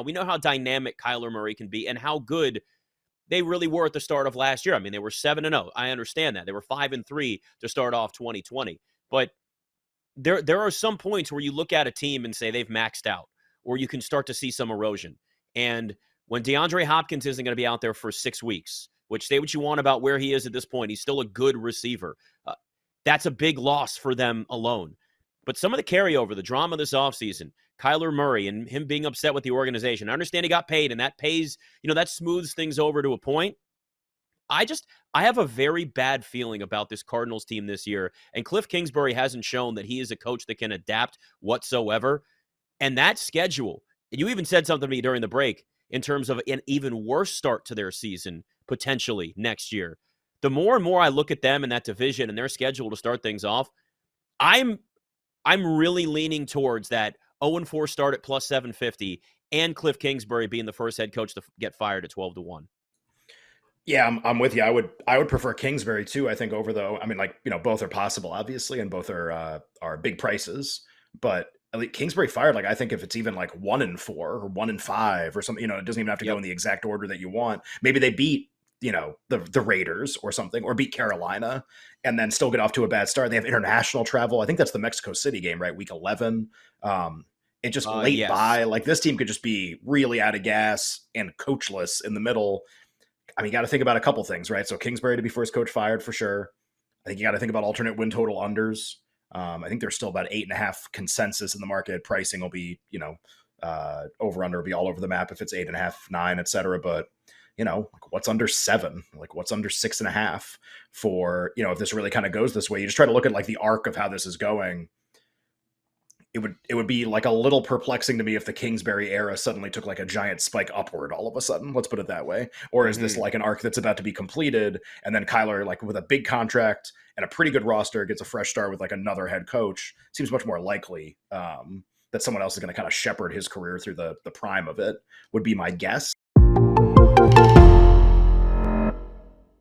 We know how dynamic Kyler Murray can be and how good they really were at the start of last year. I mean, they were 7-0. I understand that. They were 5-3 to start off 2020. But there are some points where you look at a team and say they've maxed out, or you can start to see some erosion. And when DeAndre Hopkins isn't going to be out there for 6 weeks, which say what you want about where he is at this point, he's still a good receiver. That's a big loss for them alone. But some of the carryover, the drama this offseason, Kyler Murray and him being upset with the organization. I understand he got paid, and that pays, that smooths things over to a point. I have a very bad feeling about this Cardinals team this year, and Cliff Kingsbury hasn't shown that he is a coach that can adapt whatsoever. And that schedule, and you even said something to me during the break in terms of an even worse start to their season potentially next year. The more and more I look at them in that division and their schedule to start things off, I'm really leaning towards that 0-4 start at plus 750 and Cliff Kingsbury being the first head coach to get fired at 12-1. Yeah, I'm with you. I would prefer Kingsbury too. I think over though. I mean, both are possible, obviously, and both are big prices. But at least Kingsbury fired. I think if it's even 1-4 or 1-5 or something, it doesn't even have to go in the exact order that you want. Maybe they beat the Raiders or something, or beat Carolina and then still get off to a bad start. They have international travel. I think that's the Mexico City game, right? Week 11. It just late by. This team could just be really out of gas and coachless in the middle. I mean, you got to think about a couple things, right? So Kingsbury to be first coach fired for sure. I think you got to think about alternate win total unders. I think there's still about 8.5 consensus in the market. Pricing will be, over under will be all over the map if it's 8.5, 9, et cetera. But what's under 7? What's under 6.5 for, if this really kind of goes this way? You just try to look at the arc of how this is going. It would be a little perplexing to me if the Kingsbury era suddenly took a giant spike upward all of a sudden. Let's put it that way. Or is this an arc that's about to be completed, and then Kyler, with a big contract and a pretty good roster, gets a fresh start with another head coach? Seems much more likely that someone else is going to kind of shepherd his career through the prime of it, would be my guess.